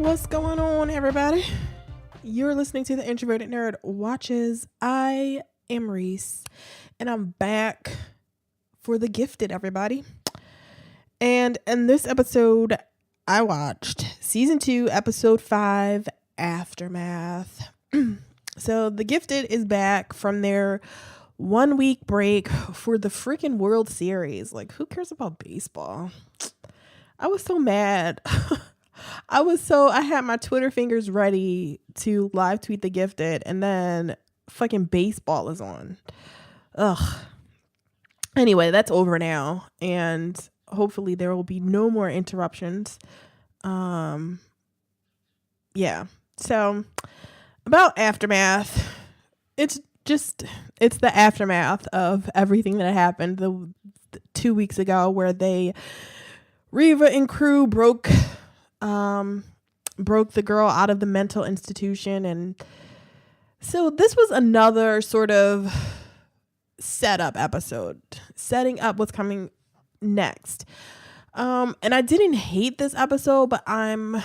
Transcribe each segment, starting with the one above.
What's going on, everybody? You're listening to the Introverted Nerd Watches. I am Reese, and I'm back for The Gifted, everybody. And in this episode, I watched Season 2, Episode 5, Aftermath. So The Gifted is back from their 1 week break for the freaking World Series. Like, who cares about baseball? I was so mad. I had my Twitter fingers ready to live tweet The Gifted, and then fucking baseball is on. Ugh. Anyway, that's over now, and hopefully there will be no more interruptions. Yeah. So about Aftermath, it's the aftermath of everything that happened the 2 weeks ago, where Reva and crew broke the girl out of the mental institution. And so this was another sort of setup episode, setting up what's coming next. And I didn't hate this episode, but I'm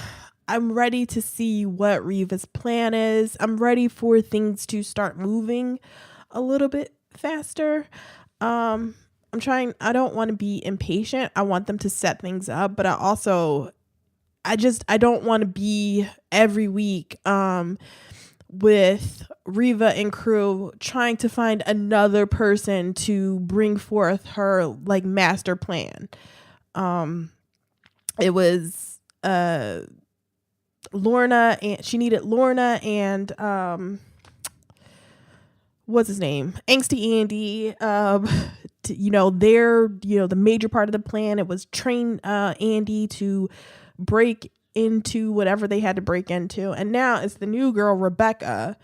ready to see what Reva's plan is. I'm ready for things to start moving a little bit faster. I don't want to be impatient. I want them to set things up, but I don't want to be every week with Reva and crew trying to find another person to bring forth her like master plan. It was Lorna, and she needed Lorna and what's his name? Angsty Andy. The major part of the plan, it was train Andy to break into whatever they had to break into. And now it's the new girl, Rebecca.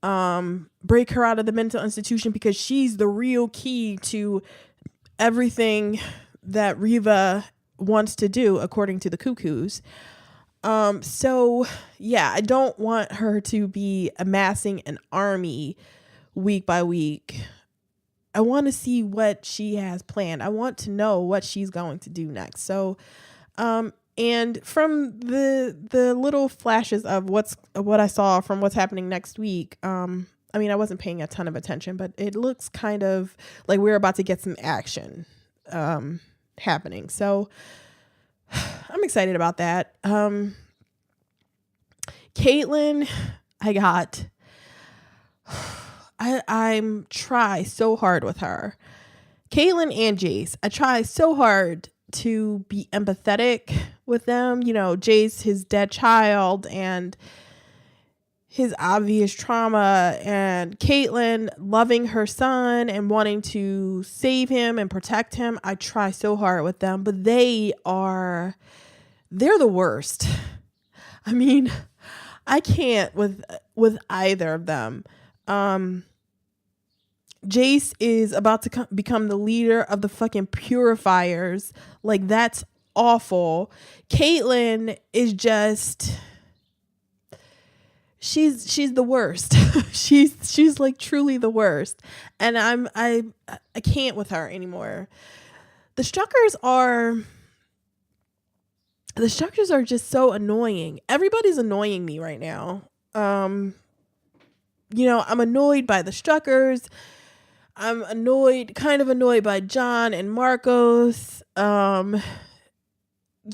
Break her out of the mental institution, because she's the real key to everything that Reva wants to do, according to the Cuckoos. So yeah, I don't want her to be amassing an army week by week. I want to see what she has planned. I want to know what she's going to do next. So, and from the little flashes of what I saw from what's happening next week, I wasn't paying a ton of attention, but it looks kind of like we're about to get some action happening. So I'm excited about that. Caitlin, I'm try so hard with her. Caitlin and Jace, I try so hard to be empathetic with them. You know, Jace, his dead child and his obvious trauma, and Caitlin loving her son and wanting to save him and protect him. I try so hard with them, but they're the worst. I mean, I can't with either of them. Jace is about to become the leader of the fucking purifiers. Like, that's awful. Caitlin is just, she's the worst. she's like truly the worst. And I can't with her anymore. The Struckers are just so annoying. Everybody's annoying me right now. I'm annoyed by the Struckers. I'm kind of annoyed by John and Marcos. I'm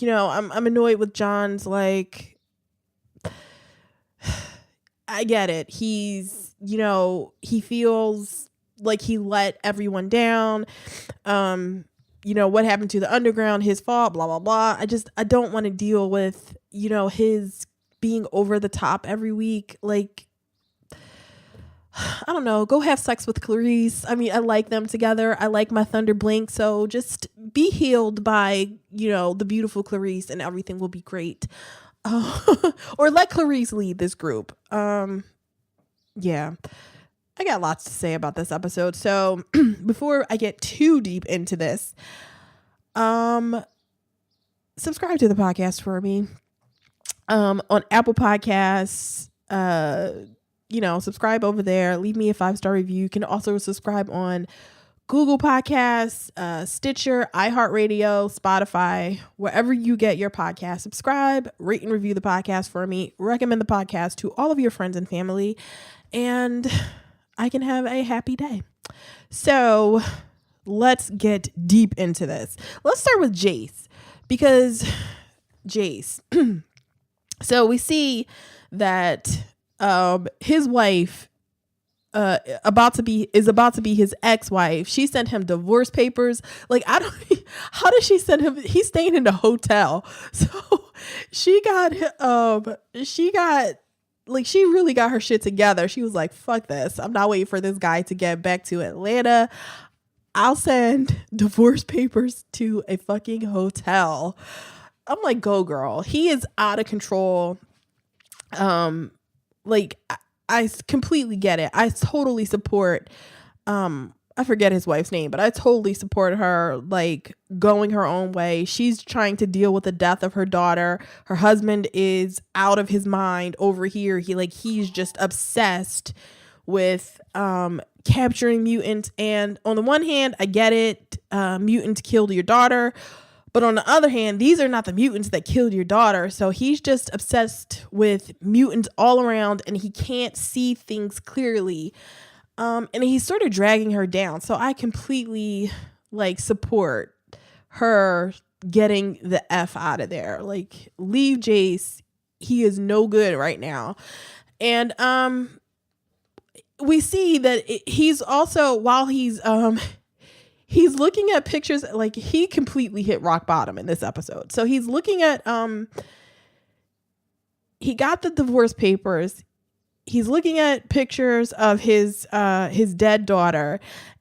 annoyed with John's, like, I get it. He feels like he let everyone down. What happened to the underground, his fault, blah, blah, blah. I don't want to deal with, his being over the top every week. Like, I don't know, go have sex with Clarice. I mean, I like them together. I like my Thunder Blink. So just be healed by, the beautiful Clarice, and everything will be great. Or let Clarice lead this group. Yeah, I got lots to say about this episode. So before I get too deep into this, subscribe to the podcast for me. On Apple Podcasts, subscribe over there. Leave me a 5-star review. You can also subscribe on Google Podcasts, Stitcher, iHeartRadio, Spotify, wherever you get your podcast. Subscribe, rate and review the podcast for me. Recommend the podcast to all of your friends and family, and I can have a happy day. So let's get deep into this. Let's start with Jace, because Jace. So we see that his wife is about to be his ex-wife. She sent him divorce papers. Like, how does she send him? He's staying in the hotel. So she really got her shit together. She was like, fuck this. I'm not waiting for this guy to get back to Atlanta. I'll send divorce papers to a fucking hotel. I'm like, go girl. He is out of control. Like, I completely get it. I totally support, I forget his wife's name, but I totally support her, like, going her own way. She's trying to deal with the death of her daughter. Her husband is out of his mind over here. He's just obsessed with, capturing mutants. And on the one hand, I get it. Mutants killed your daughter. But on the other hand, these are not the mutants that killed your daughter. So he's just obsessed with mutants all around, and he can't see things clearly. And he's sort of dragging her down. So I completely support her getting the F out of there. Like, leave Jace. He is no good right now. And we see that he's also, while he's looking at pictures, like, he completely hit rock bottom in this episode. So he's looking at, he got the divorce papers. He's looking at pictures of his dead daughter,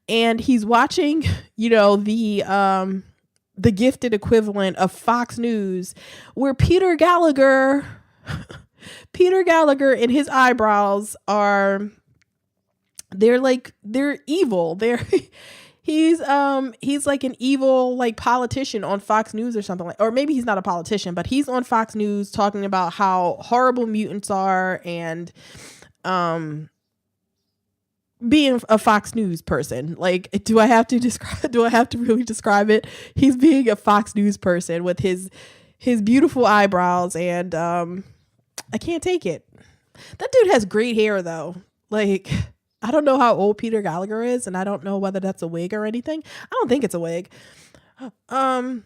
and he's watching, the gifted equivalent of Fox News, where Peter Gallagher and his eyebrows they're evil. He's like an evil politician on Fox News or something, or maybe he's not a politician, but he's on Fox News talking about how horrible mutants are, and being a Fox News person. Like, do I have to really describe it? He's being a Fox News person with his beautiful eyebrows, and I can't take it. That dude has great hair though. Like, I don't know how old Peter Gallagher is, and I don't know whether that's a wig or anything. I don't think it's a wig. But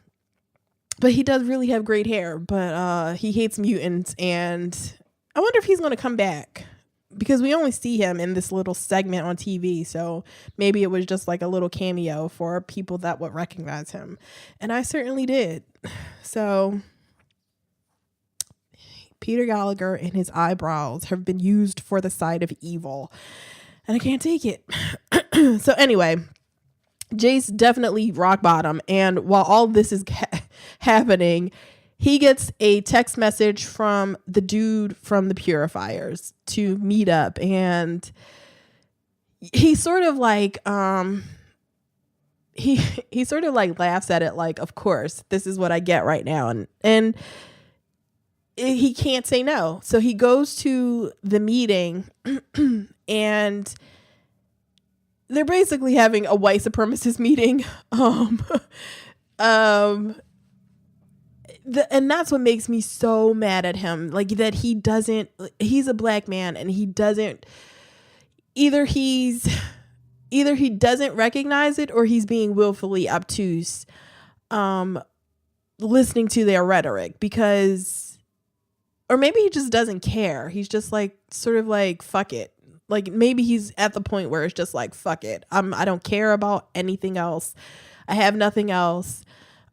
he does really have great hair, but he hates mutants, and I wonder if he's going to come back, because we only see him in this little segment on TV. So maybe it was just like a little cameo for people that would recognize him. And I certainly did. So Peter Gallagher and his eyebrows have been used for the side of evil, and I can't take it. So anyway, Jace definitely rock bottom. And while all this is happening, he gets a text message from the dude from the Purifiers to meet up. And he sort of he sort of laughs at it, like, of course, this is what I get right now. And he can't say no. So he goes to the meeting and they're basically having a white supremacist meeting. And that's what makes me so mad at him. Like, that he's a black man, and he doesn't, either he doesn't recognize it, or he's being willfully obtuse, listening to their rhetoric, because, or maybe he just doesn't care. He's just sort of fuck it. Like, maybe he's at the point where it's just fuck it. I don't care about anything else. I have nothing else.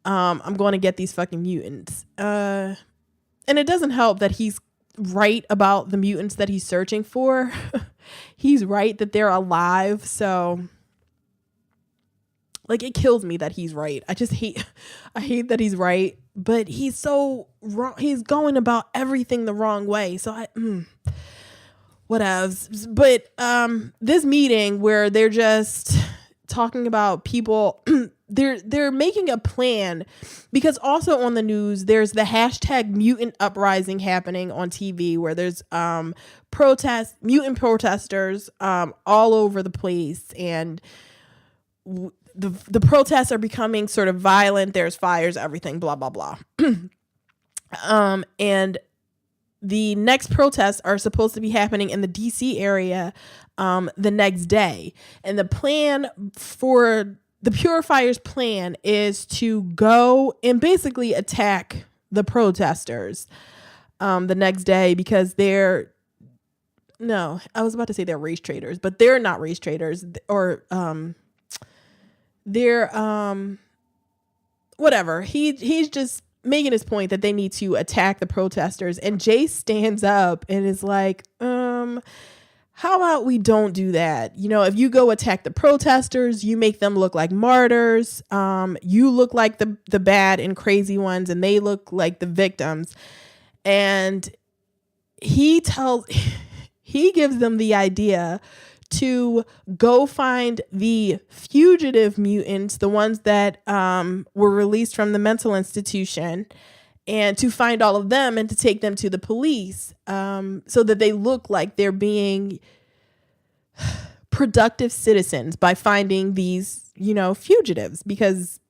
I'm going to get these fucking mutants. And it doesn't help that he's right about the mutants that he's searching for. He's right that they're alive. So, it kills me that he's right. I hate that he's right, but he's so wrong. He's going about everything the wrong way. So whatevs. But this meeting where they're just talking about people, they're making a plan, because also on the news there's the hashtag mutant uprising happening on TV, where there's mutant protesters all over the place, and the protests are becoming sort of violent. There's fires, everything, blah, blah, blah. And the next protests are supposed to be happening in the DC area the next day. And the plan for the Purifiers' plan is to go and basically attack the protesters the next day, because I was about to say they're race traders, but they're not race traders, or they're whatever. He's just making his point that they need to attack the protesters, and Jay stands up and is like, how about we don't do that? You know, if you go attack the protesters, you make them look like martyrs. You look like the bad and crazy ones, and they look like the victims. And he gives them the idea to go find the fugitive mutants, the ones that were released from the mental institution, and to find all of them and to take them to the police, so that they look like they're being productive citizens by finding these, fugitives, because,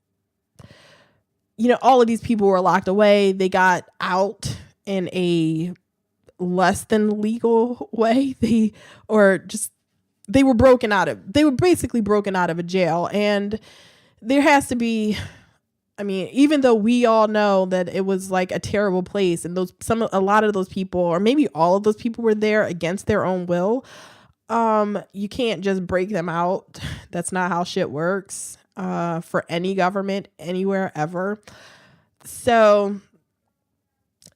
all of these people were locked away. They got out in a less than legal way. They were basically broken out of a jail. And there has to be, even though we all know that it was like a terrible place, and a lot of those people, or maybe all of those people, were there against their own will, you can't just break them out. That's not how shit works for any government anywhere ever. So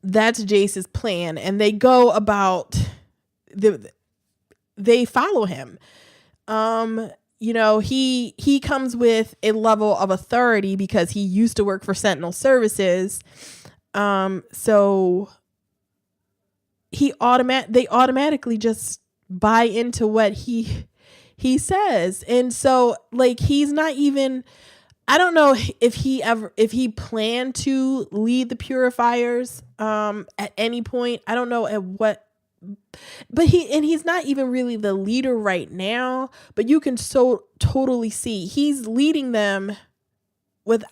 that's Jace's plan, and they go about they follow him. He comes with a level of authority because he used to work for Sentinel Services. So they automatically just buy into what he says. And so, like, he's not even, I don't know if he planned to lead the Purifiers at any point. I don't know at what, but he's not even really the leader right now, but you can so totally see he's leading them with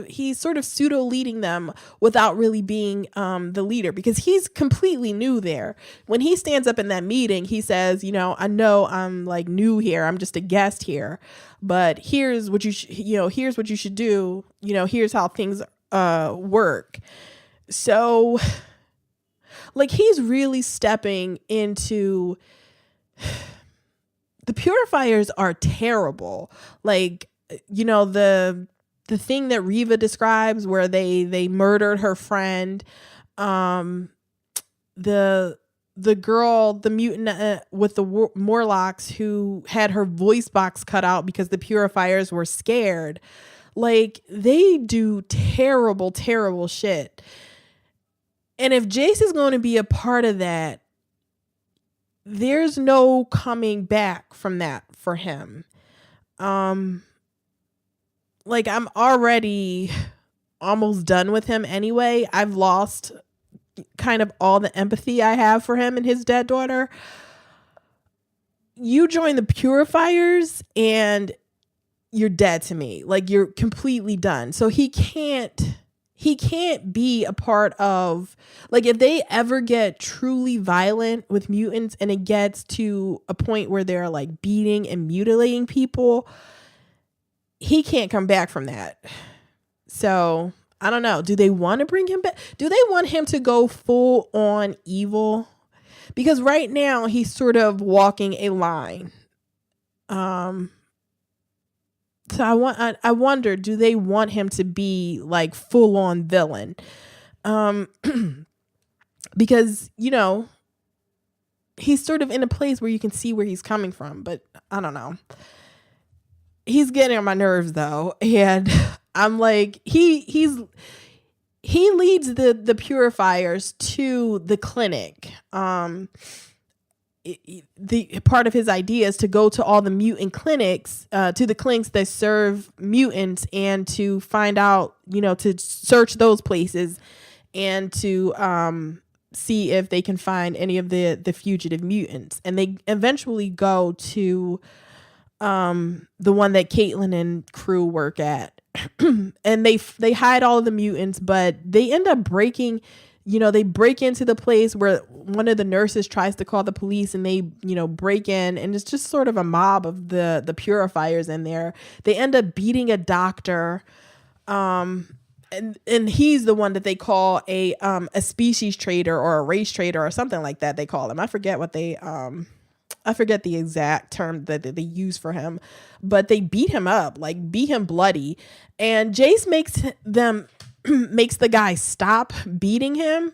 he's sort of pseudo leading them without really being the leader, because he's completely new there. When he stands up in that meeting, he says, I know I'm like new here, I'm just a guest here, but here's what here's what you should do. Here's how things work. So, like, he's really stepping into, the Purifiers are terrible. Like, the thing that Reva describes where they murdered her friend, the girl, the mutant with the Morlocks, who had her voice box cut out because the Purifiers were scared. Like, they do terrible, terrible shit. And if Jace is going to be a part of that, there's no coming back from that for him. Like, I'm already almost done with him anyway. I've lost kind of all the empathy I have for him and his dead daughter. You join the Purifiers and you're dead to me. Like, you're completely done. So he can't be a part of, like, if they ever get truly violent with mutants and it gets to a point where they're like beating and mutilating people, he can't come back from that. So I don't know. Do they want to bring him back? Do they want him to go full on evil? Because right now he's sort of walking a line. So I wonder, do they want him to be like full on villain? Because, he's sort of in a place where you can see where he's coming from, but I don't know. He's getting on my nerves though. And I'm like, he leads the Purifiers to the clinic. The part of his idea is to go to all the mutant clinics, to the clinics that serve mutants, and to find out, to search those places and to see if they can find any of the fugitive mutants. And they eventually go to the one that Caitlin and crew work at. And they hide all of the mutants, but they end up breaking, they break into the place where one of the nurses tries to call the police, and they, break in, and it's just sort of a mob of the purifiers in there. They end up beating a doctor. And he's the one that they call a species traitor or a race traitor or something like that. They call him. I forget the exact term that they use for him, but they beat him up, like beat him bloody. And Jace makes the guy stop beating him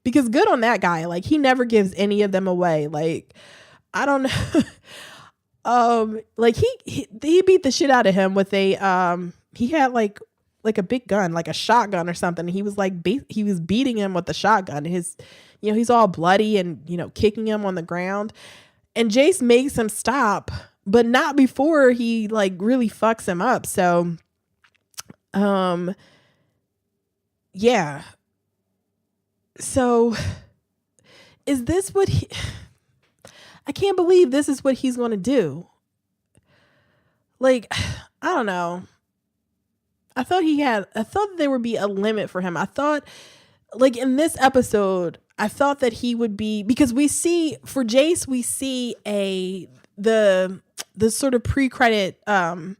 because good on that guy. Like, he never gives any of them away. Like, I don't know. Like he beat the shit out of him with he had like a big gun, like a shotgun or something. He was like, he was beating him with the shotgun. He's all bloody and, kicking him on the ground. And Jace makes him stop, but not before he like really fucks him up. So, yeah. So is this what I can't believe this is what he's going to do. Like, I don't know. I thought there would be a limit for him. I thought, like, in this episode, I thought that he would be, because for Jace, we see the sort of pre-credit, the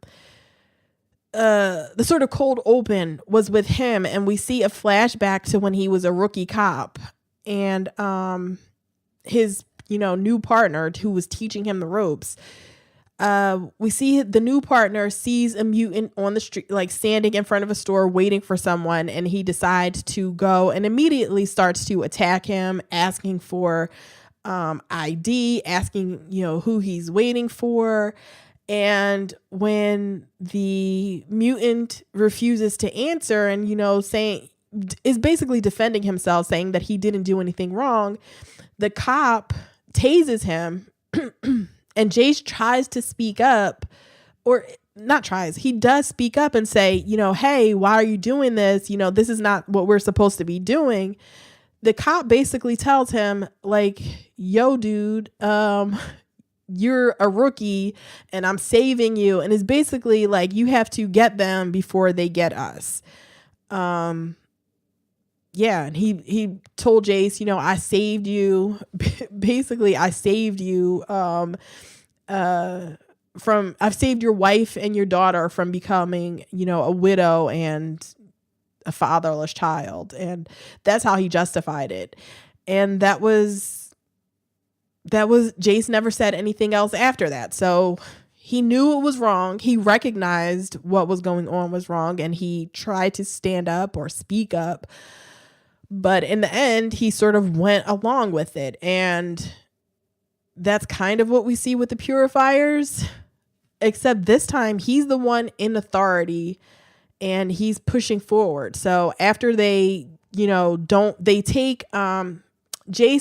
sort of cold open was with him, and we see a flashback to when he was a rookie cop, and his, new partner who was teaching him the ropes. We see the new partner sees a mutant on the street, like standing in front of a store waiting for someone, and he decides to go and immediately starts to attack him, asking for ID, asking, who he's waiting for. And when the mutant refuses to answer and, is basically defending himself, saying that he didn't do anything wrong, the cop tases him. And Jace tries to speak up, or not tries, he does speak up and say, hey, why are you doing this? This is not what we're supposed to be doing. The cop basically tells him, like, yo, dude, you're a rookie and I'm saving you. And it's basically like, you have to get them before they get us. Yeah, and he told Jace, I saved you. Basically, I saved you I've saved your wife and your daughter from becoming, a widow and a fatherless child. And that's how he justified it. And that was Jace never said anything else after that. So he knew it was wrong. He recognized what was going on was wrong, and he tried to stand up or speak up. But in the end, he sort of went along with it. And that's kind of what we see with the purifiers, except this time he's the one in authority and he's pushing forward. So after they, Jace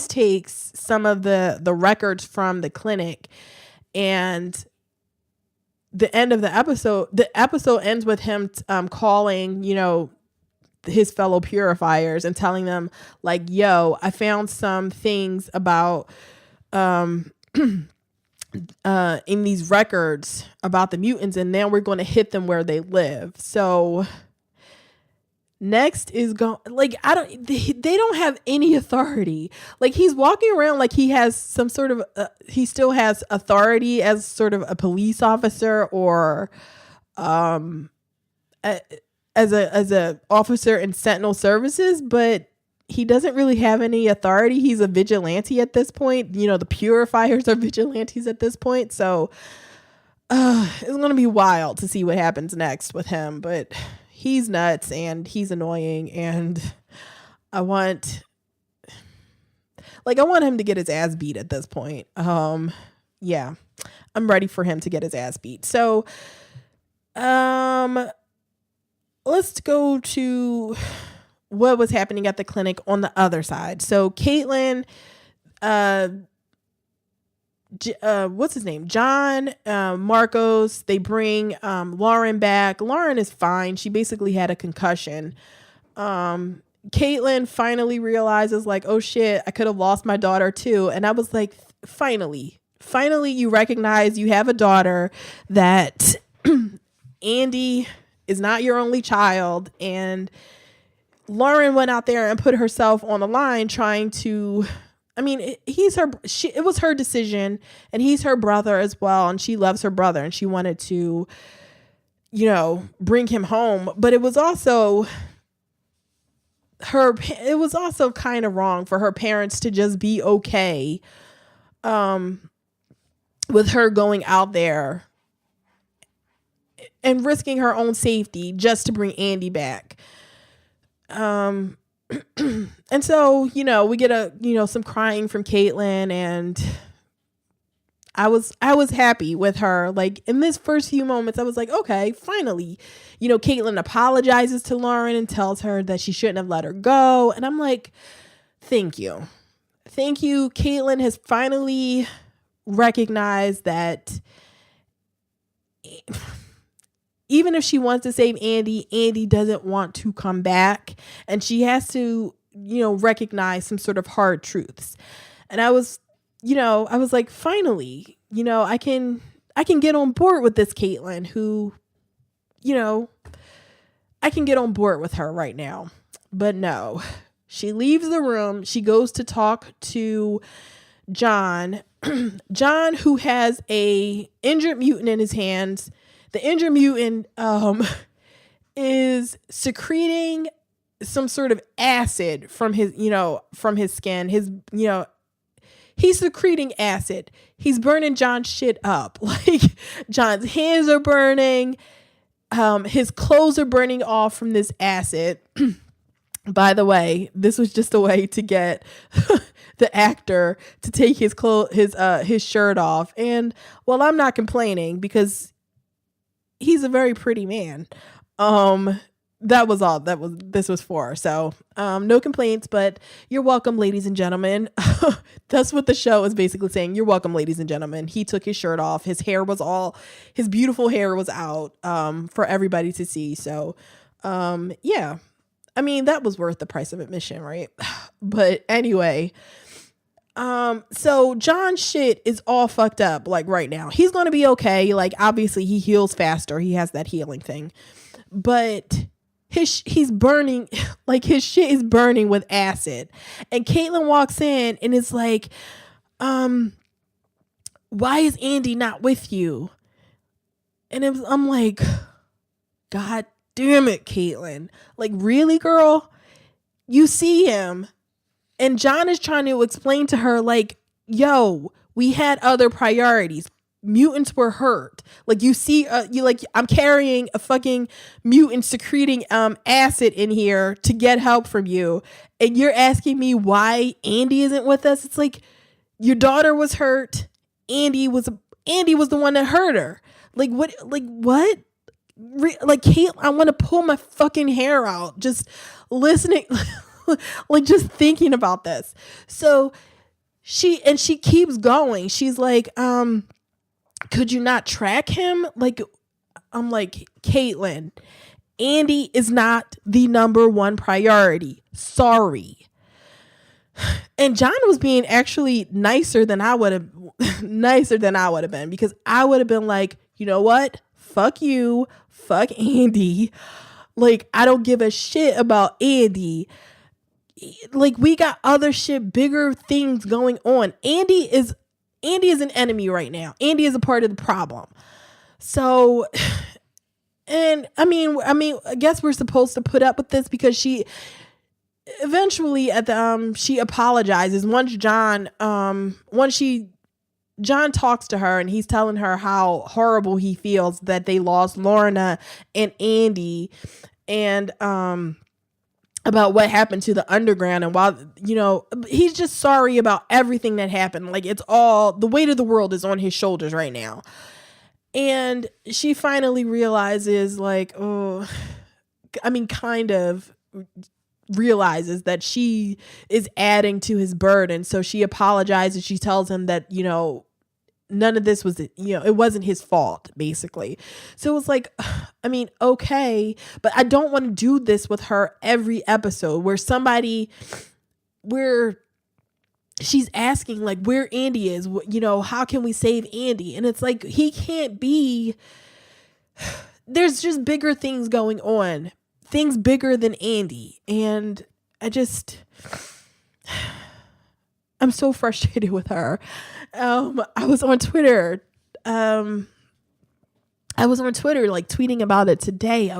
takes some of the records from the clinic, and the end of the episode ends with him calling, his fellow purifiers and telling them, like, yo, I found some things about in these records about the mutants, and now we're going to hit them where they live. So next is they don't have any authority. Like, he's walking around like he has some sort of he still has authority as sort of a police officer, or as a officer in Sentinel Services, but he doesn't really have any authority. He's a vigilante at this point. The purifiers are vigilantes at this point. So it's going to be wild to see what happens next with him. But he's nuts and he's annoying. And I want him to get his ass beat at this point. Yeah, I'm ready for him to get his ass beat. So let's go to what was happening at the clinic on the other side. So Caitlin, what's his name? John, Marcos, they bring Lauren back. Lauren is fine. She basically had a concussion. Caitlin finally realizes, like, oh shit, I could have lost my daughter too. And I was like, finally, finally you recognize you have a daughter, that Andy is not your only child, and Lauren went out there and put herself on the line trying to, I mean, it was her decision, and he's her brother as well, and she loves her brother, and she wanted to, bring him home. But it was also kind of wrong for her parents to just be okay with her going out there and risking her own safety just to bring Andy back. And so, we get some crying from Caitlin, and I was happy with her. Like, in this first few moments, I was like, okay, finally, Caitlin apologizes to Lauren and tells her that she shouldn't have let her go. And I'm like, thank you. Caitlin has finally recognized that even if she wants to save Andy doesn't want to come back, and she has to, recognize some sort of hard truths. And I was like, finally, I can get on board with this Caitlin, who, I can get on board with her right now. But no, she leaves the room. She goes to talk to John, who has a injured mutant in his hands. The injured mutant is secreting some sort of acid from his skin. He's secreting acid. He's burning John's shit up. Like, John's hands are burning. His clothes are burning off from this acid. By the way, this was just a way to get the actor to take his shirt off. And well, I'm not complaining because he's a very pretty man. That was all this was for. So, no complaints, but you're welcome, ladies and gentlemen. That's what the show is basically saying. You're welcome, ladies and gentlemen. He took his shirt off. His beautiful hair was out, for everybody to see. So, yeah, I mean, that was worth the price of admission, right? But anyway, so John's shit is all fucked up, like, right now. He's going to be okay. Like, obviously he heals faster. He has that healing thing, but he's burning, like, his shit is burning with acid. And Caitlin walks in and is like, why is Andy not with you? And I'm like, God damn it, Caitlin. Like, really, girl? You see him. And John is trying to explain to her, like, yo, we had other priorities. Mutants were hurt. Like, you see, I'm carrying a fucking mutant secreting acid in here to get help from you, and you're asking me why Andy isn't with us. It's like, your daughter was hurt. Andy was the one that hurt her. Like, what? Like, Kate, I want to pull my fucking hair out just listening, like, just thinking about this. So she keeps going. She's like, could you not track him? Like, I'm like, Caitlin, Andy is not the number one priority. Sorry. And John was being actually nicer than I would have been, because I would have been like, you know what? Fuck you. Fuck Andy. Like, I don't give a shit about Andy. Like, we got other shit, bigger things going on. Andy is an enemy right now. Andy is a part of the problem. So, and I mean, I guess we're supposed to put up with this because she eventually she apologizes once John talks to her, and he's telling her how horrible he feels that they lost Lorna and Andy, and about what happened to the underground. And while, he's just sorry about everything that happened. Like, it's all, the weight of the world is on his shoulders right now. And she finally realizes, like, kind of realizes that she is adding to his burden. So she apologizes. She tells him that, none of this was, it wasn't his fault, basically. So it was like, I mean, okay, but I don't want to do this with her every episode where she's asking like where Andy is, how can we save Andy? And it's like, he can't be, there's just bigger things going on, things bigger than Andy. And I'm so frustrated with her. I was on Twitter. Like tweeting about it today.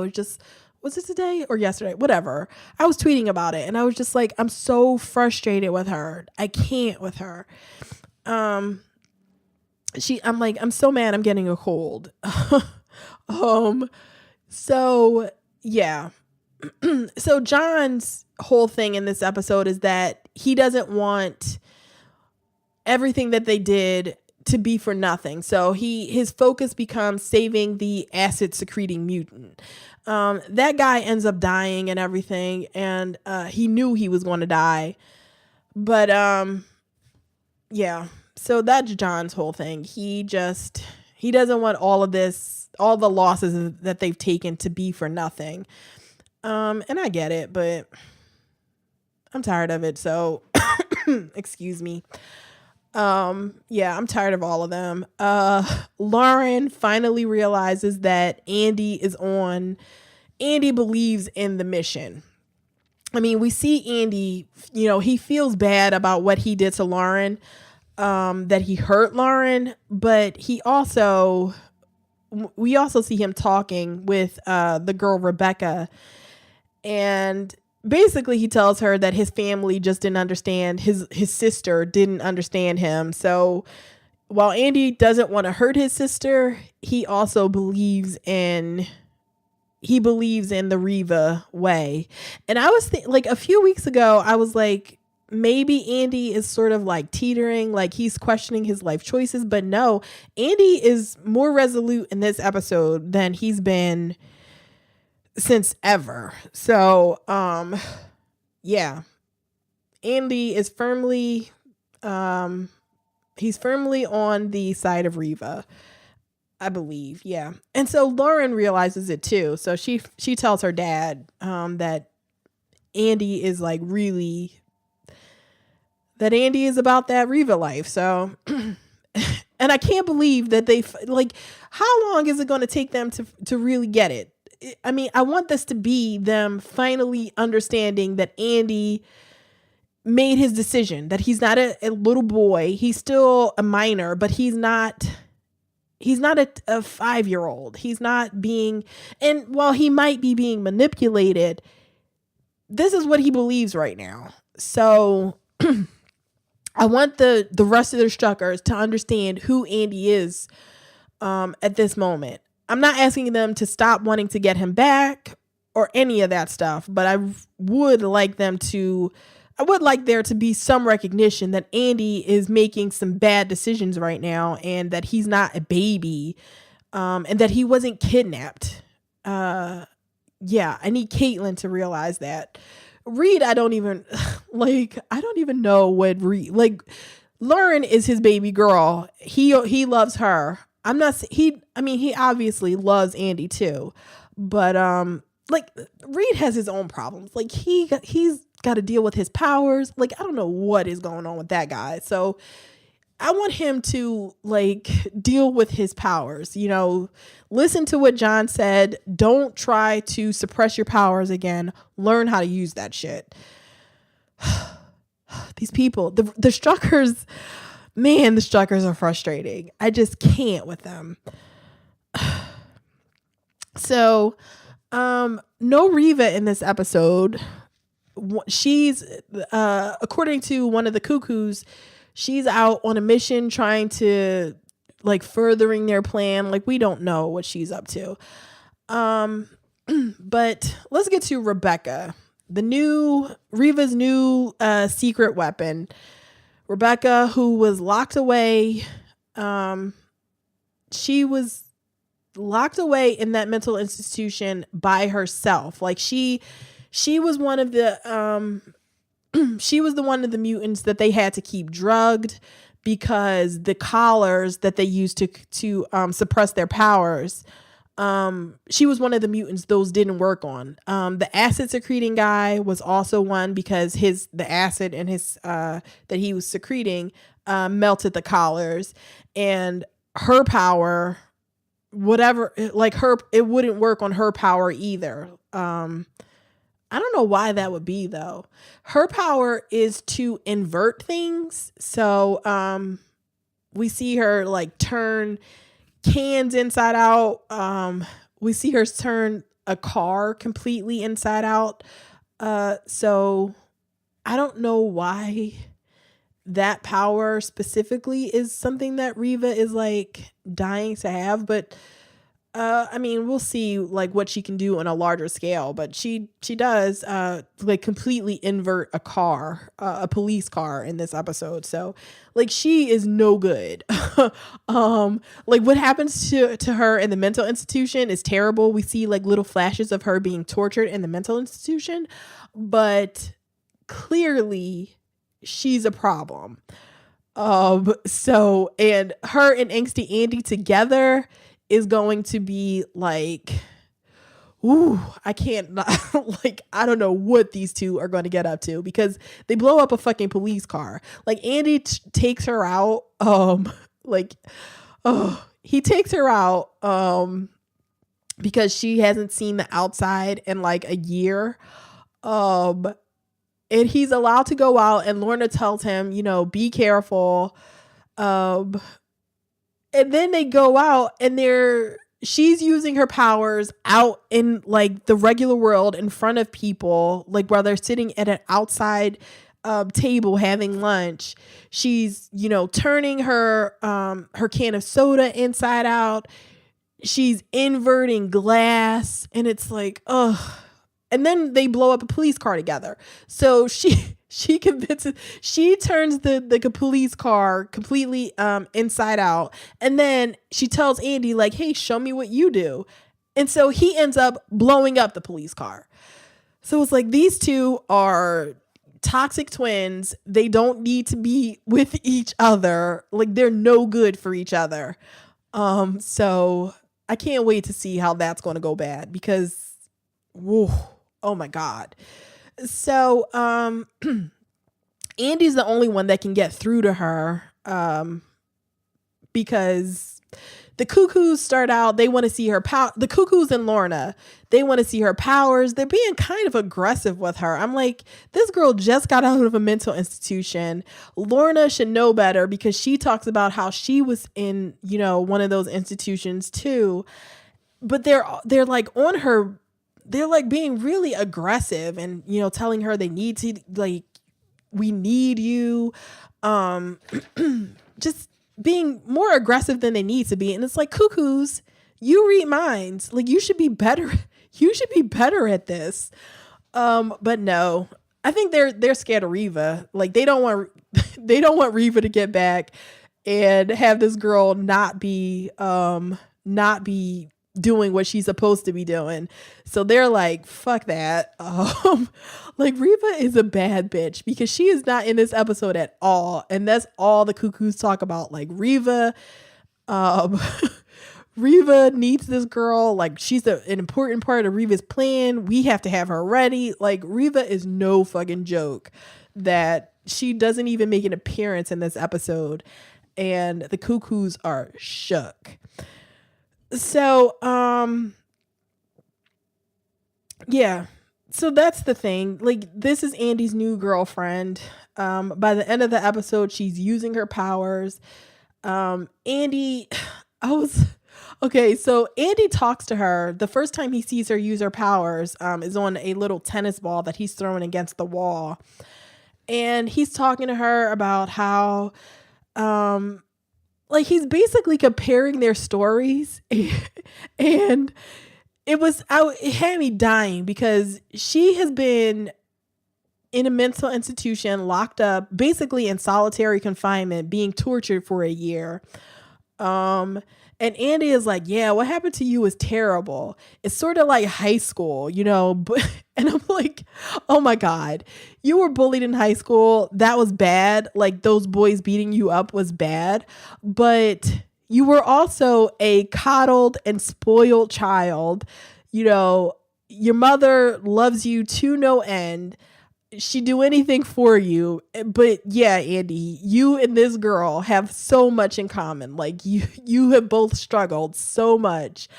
Was it today or yesterday? Whatever. I was tweeting about it and I was just like, I'm so frustrated with her. I can't with her. I'm so mad I'm getting a cold. So yeah. So John's whole thing in this episode is that he doesn't want everything that they did to be for nothing. So his focus becomes saving the acid secreting mutant. That guy ends up dying and everything, and he knew he was going to die. But yeah. So that's John's whole thing. He doesn't want all of this, all the losses that they've taken to be for nothing. And I get it, but I'm tired of it. So excuse me. Yeah, I'm tired of all of them. Lauren finally realizes that Andy believes in the mission. I mean, we see Andy, he feels bad about what he did to Lauren, that he hurt Lauren, but we also see him talking with the girl Rebecca, and basically he tells her that his family just didn't understand, his sister didn't understand him. So while Andy doesn't want to hurt his sister, he also believes in the Riva way. And I was like a few weeks ago, I was like, maybe Andy is sort of like teetering, like he's questioning his life choices, but no, Andy is more resolute in this episode than he's been since ever. So, yeah, Andy is firmly on the side of Riva, I believe. Yeah. And so Lauren realizes it too. So she tells her dad, that Andy is like that Andy is about that Riva life. So, and I can't believe that how long is it going to take them to really get it? I mean, I want this to be them finally understanding that Andy made his decision, that he's not a little boy. He's still a minor, but he's not a 5-year-old. He's not being, and while he might be being manipulated, this is what he believes right now. So I want the rest of the Struckers to understand who Andy is at this moment. I'm not asking them to stop wanting to get him back or any of that stuff, but I would like there to be some recognition that Andy is making some bad decisions right now, and that he's not a baby, and that he wasn't kidnapped. Yeah, I need Caitlin to realize that. Reed, I don't even know what Reed, Lauren is his baby girl. He loves her. He obviously loves Andy too, but Reed has his own problems. He's got to deal with his powers. I don't know what is going on with that guy. So I want him to deal with his powers, listen to what John said. Don't try to suppress your powers again. Learn how to use that shit. These people, the Struckers, man, the Struckers are frustrating. I just can't with them. So, no Riva in this episode. She's, according to one of the cuckoos, she's out on a mission trying to furthering their plan. We don't know what she's up to. But let's get to Rebecca, Riva's new secret weapon. Rebecca, who was locked away, she was locked away in that mental institution by herself. She was one of the she was one of the mutants that they had to keep drugged, because the collars that they used to suppress their powers She was one of the mutants those didn't work on. The acid secreting guy was also one because the acid in his that he was secreting melted the collars, and her power, whatever, like it wouldn't work on her power either. I don't know why that would be though. Her power is to invert things. So we see her like turn cans inside out. We see her turn a car completely inside out. So I don't know why that power specifically is something that Reva is like dying to have, but I mean, we'll see like what she can do on a larger scale, but she does like completely invert a car, a police car in this episode. So like she is no good. Like what happens to her in the mental institution is terrible. We see like little flashes of her being tortured in the mental institution, but clearly she's a problem. So, and her and Angsty Andy together is going to be like, ooh, I can't like, I don't know what these two are going to get up to because they blow up a fucking police car. Like Andy takes her out. Like, oh, he takes her out, because she hasn't seen the outside in like a year. And he's allowed to go out and Lorna tells him, you know, be careful. And then they go out and she's using her powers out in like the regular world in front of people, like while they're sitting at an outside table having lunch. She's, you know, turning her can of soda inside out. She's inverting glass, and it's like, ugh. And then they blow up a police car together. So she convinces, she turns the police car completely inside out. And then she tells Andy like, hey, show me what you do. And so he ends up blowing up the police car. So it's like these two are toxic twins. They don't need to be with each other. Like they're no good for each other. So I can't wait to see how that's going to go bad because, whoa, oh my God. So, Andy's the only one that can get through to her, because the Cuckoos start out, they want to see her power. The Cuckoos and Lorna, they want to see her powers. They're being kind of aggressive with her. I'm like, this girl just got out of a mental institution. Lorna should know better because she talks about how she was in, you know, one of those institutions too. But they're like on her, they're like being really aggressive and, you know, telling her they need to, like, we need you. Just being more aggressive than they need to be. And it's like, Cuckoos, you read minds. Like, you should be better. You should be better at this. But no, I think they're scared of Reva. Like, they don't want Reva to get back and have this girl not be doing what she's supposed to be doing. So they're like, fuck that. Like, Reva is a bad bitch because she is not in this episode at all. And that's all the Cuckoos talk about. Like, Reva needs this girl. Like, she's an important part of Reva's plan. We have to have her ready. Like, Reva is no fucking joke that she doesn't even make an appearance in this episode. And the Cuckoos are shook. So, yeah. So that's the thing. Like, this is Andy's new girlfriend. By the end of the episode, she's using her powers. Andy, so Andy talks to her. The first time he sees her use her powers, is on a little tennis ball that he's throwing against the wall. And he's talking to her about how, like, he's basically comparing their stories. And it had me dying because she has been in a mental institution, locked up, basically in solitary confinement, being tortured for a year. And Andy is like, yeah, what happened to you was terrible. It's sort of like high school, you know, and I'm like, oh my God, you were bullied in high school. That was bad. Like, those boys beating you up was bad, but you were also a coddled and spoiled child. You know, your mother loves you to no end. She'd do anything for you. But yeah, Andy, you and this girl have so much in common. Like you have both struggled so much.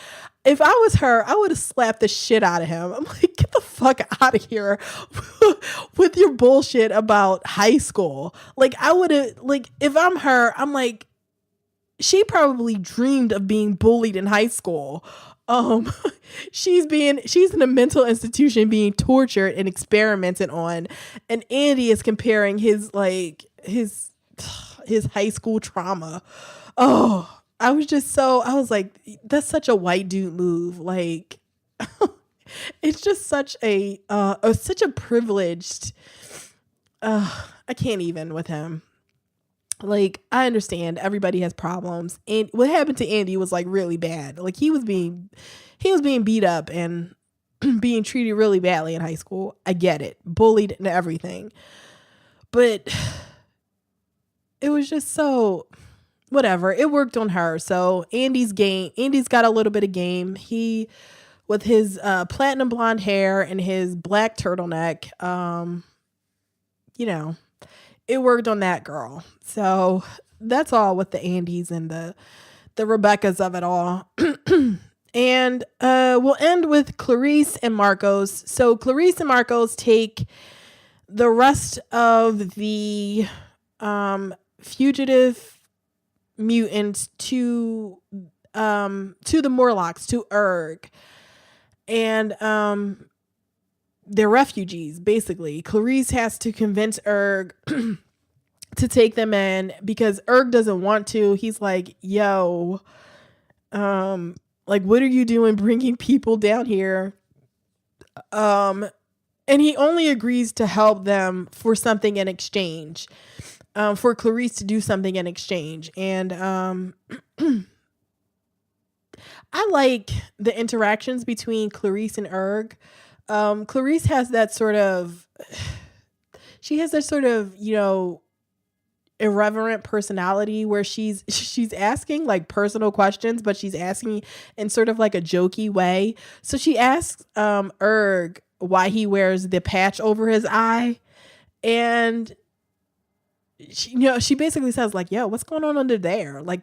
If I was her, I would have slapped the shit out of him. I'm like, get the fuck out of here with your bullshit about high school. Like, I would have, like, if I'm her, I'm like, she probably dreamed of being bullied in high school. Um, she's in a mental institution being tortured and experimented on, and Andy is comparing his high school trauma. Oh, I was like, that's such a white dude move. Like, it's just such a privileged. I can't even with him. Like, I understand everybody has problems, and what happened to Andy was like really bad. Like, he was being beat up and being treated really badly in high school. I get it, bullied and everything, but it was just so whatever. It worked on her. So Andy's got a little bit of game. He, with his platinum blonde hair and his black turtleneck, you know, it worked on that girl. So that's all with the Andys and the Rebeccas of it all. And we'll end with Clarice and Marcos. So Clarice and Marcos take the rest of the fugitive mutants to the Morlocks, to Erg. And they're refugees, basically. Clarice has to convince Erg to take them in because Erg doesn't want to. He's like, yo, like, what are you doing bringing people down here? And he only agrees to help them for something in exchange, for Clarice to do something in exchange. And I like the interactions between Clarice and Erg. Clarice has that sort of, you know, irreverent personality where she's asking like personal questions, but she's asking in sort of like a jokey way. So she asks Erg why he wears the patch over his eye, and she basically says like, yo, what's going on under there? Like,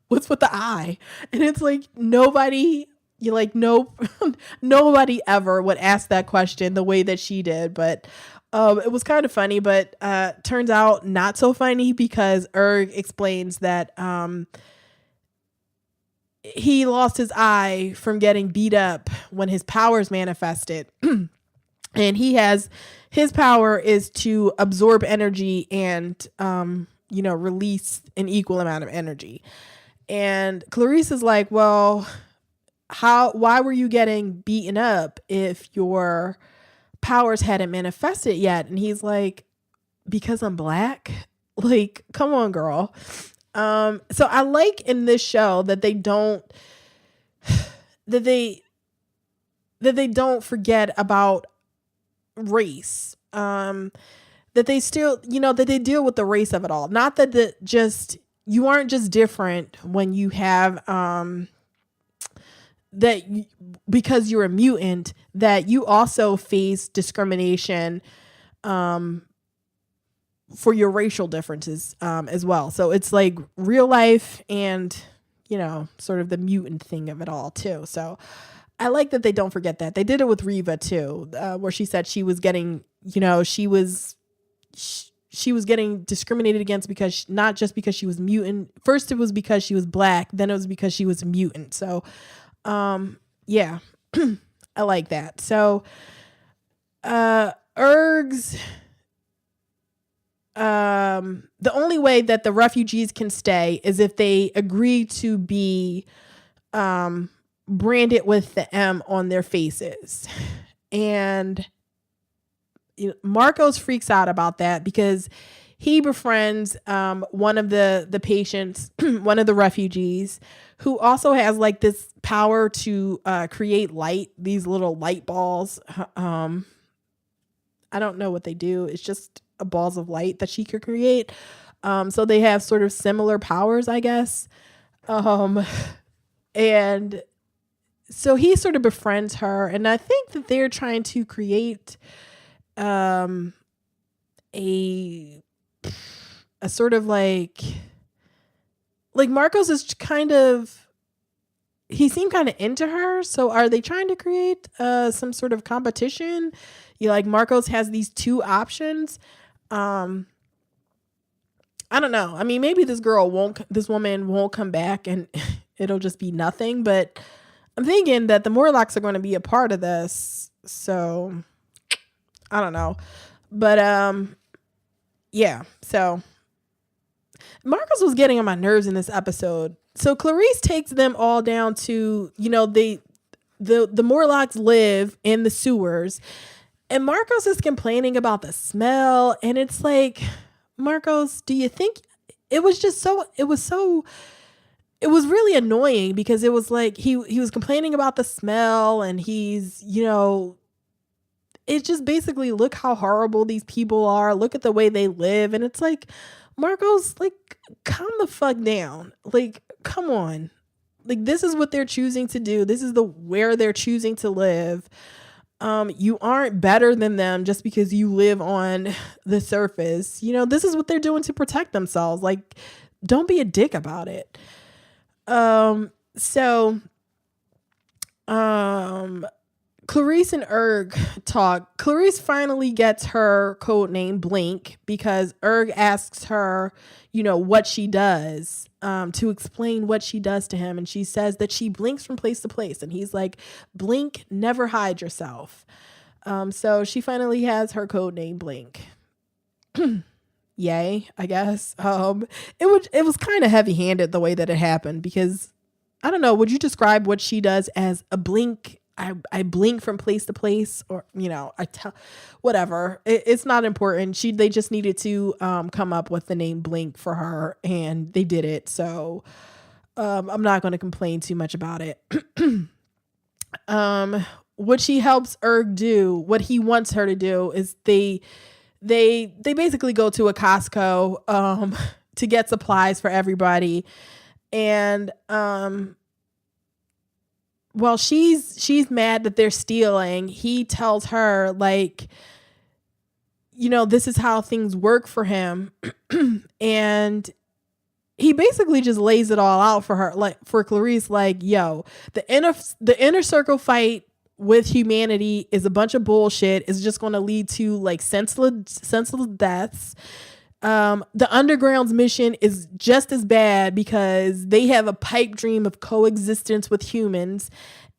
what's with the eye? And it's like, nobody ever would ask that question the way that she did. But it was kind of funny, but turns out not so funny, because Erg explains that he lost his eye from getting beat up when his powers manifested. And his power is to absorb energy and release an equal amount of energy. And Clarice is like, well, why were you getting beaten up if your powers hadn't manifested yet? And he's like, because I'm black. Like, come on, girl. So I like in this show that they don't forget about race. That they still, that they deal with the race of it all. Not that you aren't just different when you have because you're a mutant, that you also face discrimination for your racial differences as well. So it's like real life and, sort of the mutant thing of it all too. So I like that they don't forget that. They did it with Reva too, where she said she was getting, she was getting discriminated against because not just because she was mutant. First it was because she was black, then it was because she was a mutant. So yeah, I like that. So Erg's the only way that the refugees can stay is if they agree to be branded with the M on their faces. And Marcos freaks out about that because he befriends one of the patients, one of the refugees, who also has like this power to create light, these little light balls. I don't know what they do. It's just balls of light that she could create. So they have sort of similar powers, I guess. Um, and so he sort of befriends her, and I think that they're trying to create um a a sort of like Marcos is kind of, he seemed kind of into her. So are they trying to create some sort of competition? You like Marcos has these two options. Um I don't know. I mean, maybe this woman won't come back and it'll just be nothing, but I'm thinking that the Morlocks are going to be a part of this. So I don't know. But yeah. So Marcus was getting on my nerves in this episode. So Clarice takes them all down to, the Morlocks live in the sewers, and Marcos is complaining about the smell, and it's like, Marcos, do you think it was it was really annoying because it was like he was complaining about the smell, and he's, it's just basically, look how horrible these people are. Look at the way they live. And it's like, Marcos, like, calm the fuck down. Like, come on. Like, this is what they're choosing to do. This is where they're choosing to live. You aren't better than them just because you live on the surface. This is what they're doing to protect themselves. Like, don't be a dick about it. So Clarice and Erg talk. Clarice finally gets her code name Blink because Erg asks her, what she does, to explain what she does to him. And she says that she blinks from place to place. And he's like, blink, never hide yourself. So she finally has her code name Blink. Yay, I guess. It was kind of heavy handed the way that it happened because I don't know. Would you describe what she does as a blink? I blink from place to place, or I tell, whatever. It's not important. They just needed to come up with the name Blink for her, and they did it. So I'm not going to complain too much about it. What she helps Erg do, what he wants her to do, is they basically go to a Costco to get supplies for everybody, and while she's mad that they're stealing, he tells her, like, this is how things work for him. And he basically just lays it all out for her, like, for Clarice, like, yo, the inner circle fight with humanity is a bunch of bullshit. It's just going to lead to, like, senseless deaths. The Underground's mission is just as bad because they have a pipe dream of coexistence with humans,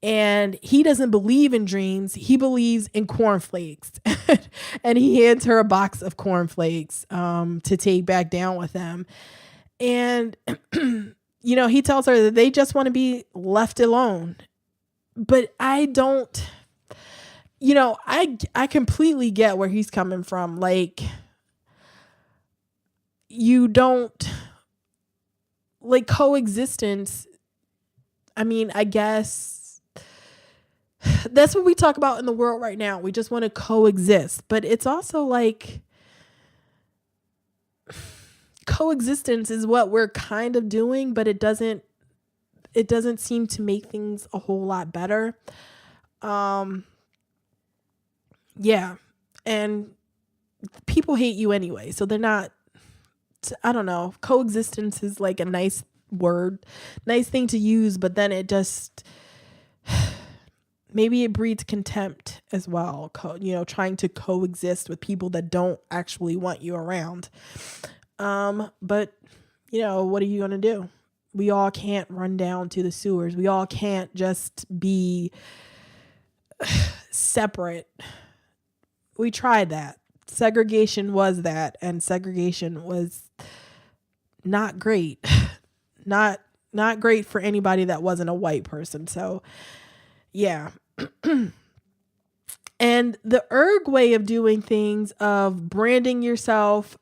and he doesn't believe in dreams. He believes in cornflakes. And he hands her a box of cornflakes to take back down with them. And he tells her that they just want to be left alone. But I don't, I completely get where he's coming from. Like, you don't, like, coexistence. I mean, I guess that's what we talk about in the world right now. We just want to coexist, but it's also like coexistence is what we're kind of doing, but it doesn't seem to make things a whole lot better. Yeah. And people hate you anyway, so they're not, I don't know. Coexistence is like a nice word, nice thing to use, but then it just, maybe it breeds contempt as well. Trying to coexist with people that don't actually want you around. But what are you going to do? We all can't run down to the sewers. We all can't just be separate. We tried that. Segregation was that, and segregation was not great. Not great for anybody that wasn't a white person. So, yeah. And the Erg way of doing things, of branding yourself,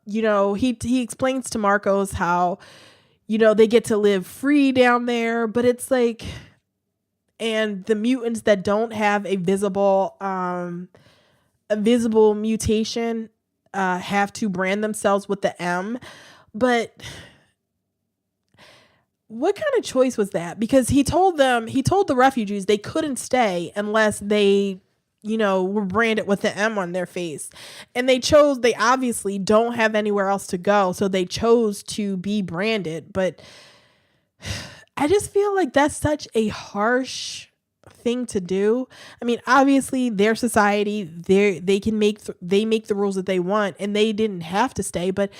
he explains to Marcos how, they get to live free down there, but it's like, and the mutants that don't have a visible mutation have to brand themselves with the M. But what kind of choice was that? Because he told the refugees they couldn't stay unless they, were branded with the M on their face. And they obviously don't have anywhere else to go. So they chose to be branded. But I just feel like that's such a harsh thing to do. I mean, obviously their society, they can they make the rules that they want, and they didn't have to stay, but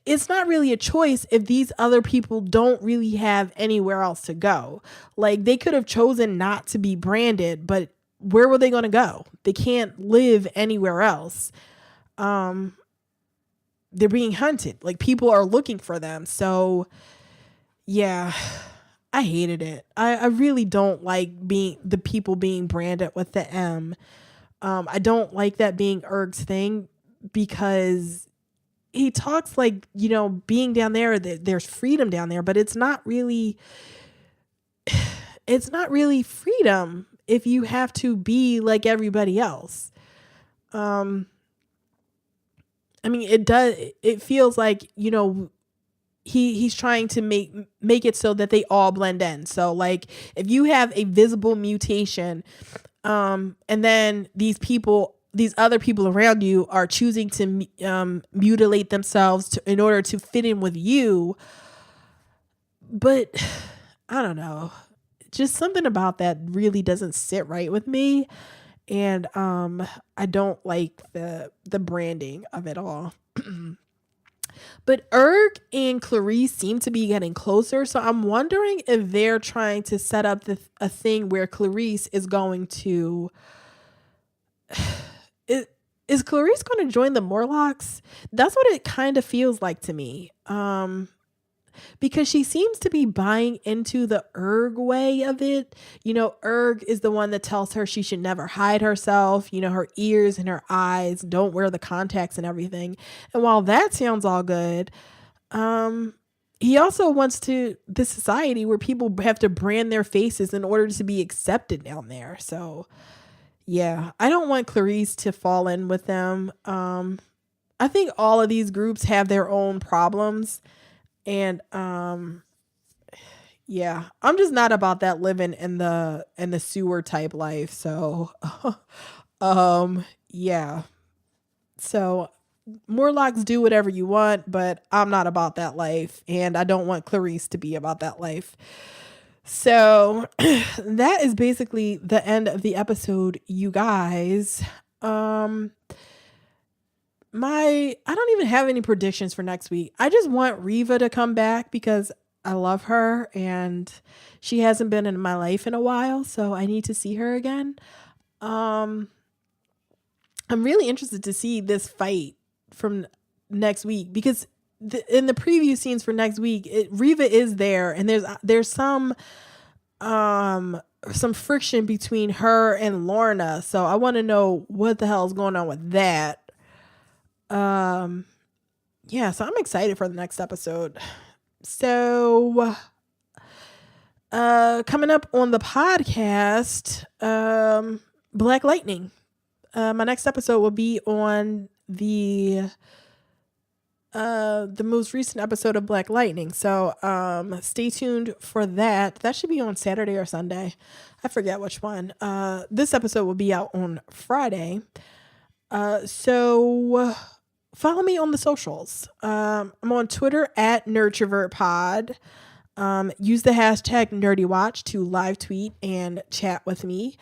it's not really a choice if these other people don't really have anywhere else to go. Like, they could have chosen not to be branded, but where were they going to go? They can't live anywhere else. They're being hunted. Like, people are looking for them. So yeah, I hated it. I really don't like the people being branded with the M. I don't like that being Erg's thing, because he talks like, being down there, there's freedom down there, but it's not really freedom if you have to be like everybody else. I mean, it feels like, he's trying to make it so that they all blend in. So like, if you have a visible mutation, and then these other people around you are choosing to mutilate themselves in order to fit in with you. But I don't know, just something about that really doesn't sit right with me. And I don't like the branding of it all. But Erg and Clarice seem to be getting closer. So I'm wondering if they're trying to set up a thing where Clarice is going to... Is Clarice going to join the Morlocks? That's what it kind of feels like to me. Because she seems to be buying into the Erg way of it. Erg is the one that tells her she should never hide herself. Her ears and her eyes, don't wear the contacts and everything. And while that sounds all good, he also wants this society where people have to brand their faces in order to be accepted down there. So yeah, I don't want Clarice to fall in with them. I think all of these groups have their own problems. And yeah, I'm just not about that living in the sewer type life. So yeah. So Morlocks, do whatever you want, but I'm not about that life, and I don't want Clarice to be about that life. So that is basically the end of the episode, you guys. I don't even have any predictions for next week. I just want Reva to come back because I love her and she hasn't been in my life in a while, so I need to see her again. I'm really interested to see this fight from next week, because in the preview scenes for next week, Reva is there, and there's some friction between her and Lorna. So I want to know what the hell is going on with that. Yeah, so I'm excited for the next episode. So coming up on the podcast, Black Lightning. My next episode will be on the most recent episode of Black Lightning. So stay tuned for that. That should be on Saturday or Sunday. I forget which one. This episode will be out on Friday. So follow me on the socials. I'm on Twitter at NerdTrovertPod. Use the hashtag NerdyWatch to live tweet and chat with me.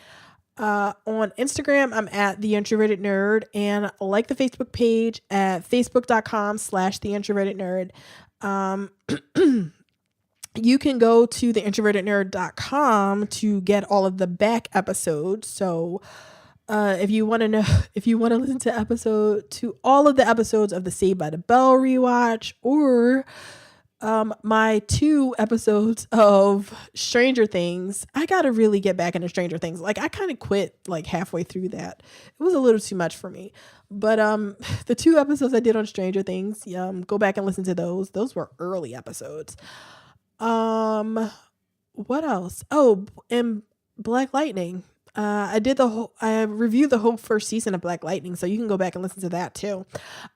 On Instagram, I'm at The Introverted Nerd, and like the Facebook page at facebook.com/TheIntrovertedNerd. You can go to theintrovertednerd.com to get all of the back episodes. So if you want to listen to all of the episodes of the Saved by the Bell rewatch, or my 2 episodes of Stranger Things. I gotta really get back into Stranger Things. Like, I kind of quit like halfway through that. It was a little too much for me. But the 2 episodes I did on Stranger Things, go back and listen to those. Those were early episodes. What else? Oh, and Black Lightning. I reviewed the whole first season of Black Lightning, so you can go back and listen to that too.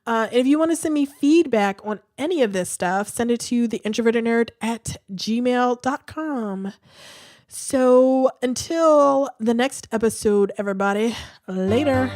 And if you want to send me feedback on any of this stuff, send it to theintrovertednerd@gmail.com. So until the next episode, everybody, later.